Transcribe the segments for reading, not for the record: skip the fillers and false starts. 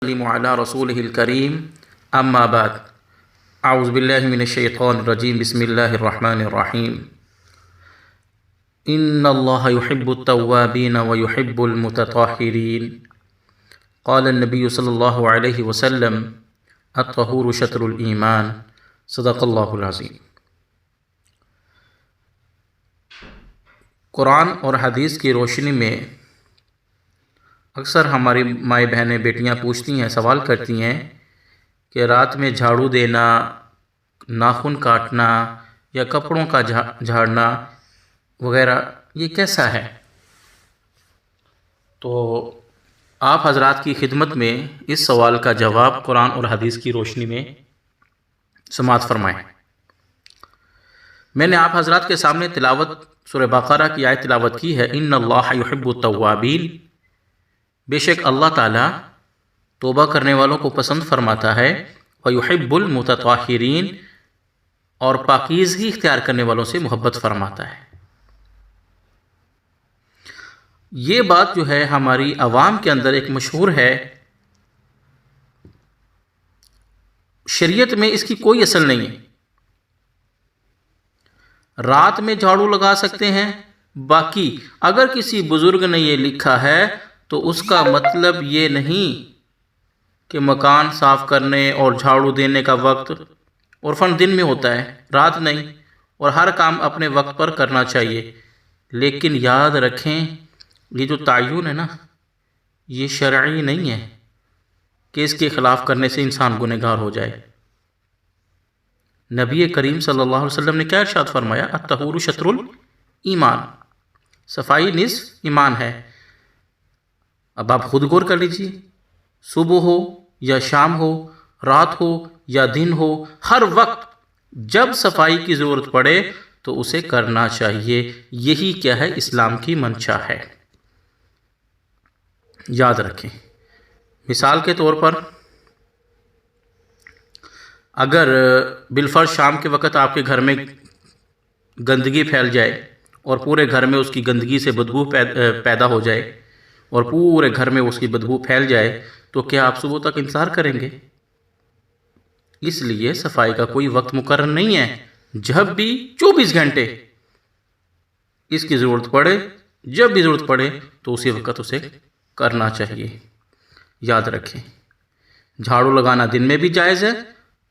على رسوله الكريم اما بعد اعوذ باللہ من الشیطان الرجیم بسم اللہ الرحمن الرحیم ان اللہ يحب التوابین ويحب المتطہرین قال النبی صلی اللہ علیہ وسلم الطہور شطر الایمان صدق اللہ العظیم۔ قرآن اور حدیث کی روشنی میں اکثر ہماری مائیں بہنیں بیٹیاں پوچھتی ہیں، سوال کرتی ہیں کہ رات میں جھاڑو دینا، ناخن کاٹنا یا کپڑوں کا جھاڑنا وغیرہ یہ کیسا ہے؟ تو آپ حضرات کی خدمت میں اس سوال کا جواب قرآن اور حدیث کی روشنی میں سماعت فرمائیں۔ میں نے آپ حضرات کے سامنے تلاوت سورہ بقرہ کی آیت تلاوت کی ہے، ان اللہ یحب التوابین، بے شک اللہ تعالیٰ توبہ کرنے والوں کو پسند فرماتا ہے، وَيُحِبُّ الْمُتَطَہِّرِينَ، اور پاکیزگی اختیار کرنے والوں سے محبت فرماتا ہے۔ یہ بات جو ہے ہماری عوام کے اندر ایک مشہور ہے، شریعت میں اس کی کوئی اصل نہیں ہے۔ رات میں جھاڑو لگا سکتے ہیں، باقی اگر کسی بزرگ نے یہ لکھا ہے تو اس کا مطلب یہ نہیں کہ مکان صاف کرنے اور جھاڑو دینے کا وقت عرفاً دن میں ہوتا ہے، رات نہیں، اور ہر کام اپنے وقت پر کرنا چاہیے۔ لیکن یاد رکھیں یہ جو تعین ہے نا، یہ شرعی نہیں ہے کہ اس کے خلاف کرنے سے انسان گنہگار ہو جائے۔ نبی کریم صلی اللہ علیہ وسلم نے کیا ارشاد فرمایا؟ الطہور شطر الایمان، صفائی نصف ایمان ہے۔ اب آپ خود غور کر لیجیے، صبح ہو یا شام ہو، رات ہو یا دن ہو، ہر وقت جب صفائی کی ضرورت پڑے تو اسے کرنا چاہیے۔ یہی کیا ہے؟ اسلام کی منشا ہے۔ یاد رکھیں، مثال کے طور پر اگر بالفرض شام کے وقت آپ کے گھر میں گندگی پھیل جائے اور پورے گھر میں اس کی گندگی سے بدبو پیدا ہو جائے اور پورے گھر میں اس کی بدبو پھیل جائے تو کیا آپ صبح تک انتظار کریں گے؟ اس لیے صفائی کا کوئی وقت مقرر نہیں ہے، جب بھی 24 گھنٹے اس کی ضرورت پڑے، جب بھی ضرورت پڑے تو اسی وقت اسے کرنا چاہیے۔ یاد رکھیں، جھاڑو لگانا دن میں بھی جائز ہے،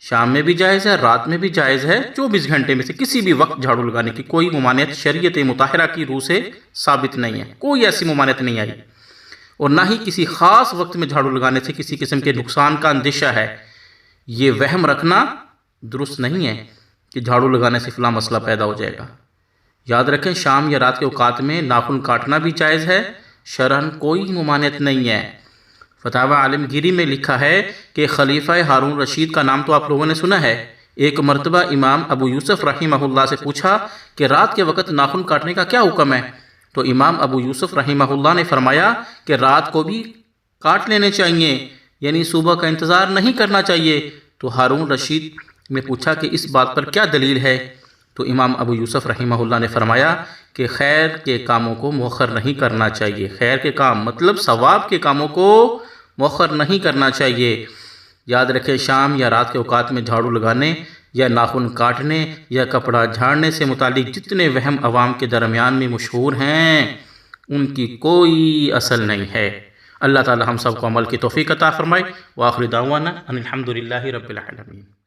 شام میں بھی جائز ہے، رات میں بھی جائز ہے۔ 24 گھنٹے میں سے کسی بھی وقت جھاڑو لگانے کی کوئی ممانعت شریعت مطہرہ کی روح سے ثابت نہیں ہے، کوئی ایسی ممانعت نہیں آئی، اور نہ ہی کسی خاص وقت میں جھاڑو لگانے سے کسی قسم کے نقصان کا اندیشہ ہے۔ یہ وہم رکھنا درست نہیں ہے کہ جھاڑو لگانے سے فلاں مسئلہ پیدا ہو جائے گا۔ یاد رکھیں، شام یا رات کے اوقات میں ناخن کاٹنا بھی جائز ہے، شرعاً کوئی ممانعت نہیں ہے۔ فتاوی عالمگیری میں لکھا ہے کہ خلیفہ ہارون رشید کا نام تو آپ لوگوں نے سنا ہے۔ ایک مرتبہ امام ابو یوسف رحمہ اللہ سے پوچھا کہ رات کے وقت ناخن کاٹنے کا کیا حکم ہے؟ تو امام ابو یوسف رحمہ اللہ نے فرمایا کہ رات کو بھی کاٹ لینے چاہیے، یعنی صبح کا انتظار نہیں کرنا چاہیے۔ تو ہارون رشید نے پوچھا کہ اس بات پر کیا دلیل ہے؟ تو امام ابو یوسف رحمہ اللہ نے فرمایا کہ خیر کے کاموں کو مؤخر نہیں کرنا چاہیے۔ خیر کے کام مطلب ثواب کے کاموں کو مؤخر نہیں کرنا چاہیے۔ یاد رکھیں، شام یا رات کے اوقات میں جھاڑو لگانے یا ناخن کاٹنے یا کپڑا جھاڑنے سے متعلق جتنے وہم عوام کے درمیان میں مشہور ہیں ان کی کوئی اصل نہیں ہے۔ اللہ تعالی ہم سب کو عمل کی توفیق عطا فرمائے۔ وآخر دعوانا ان الحمد للہ رب العالمین۔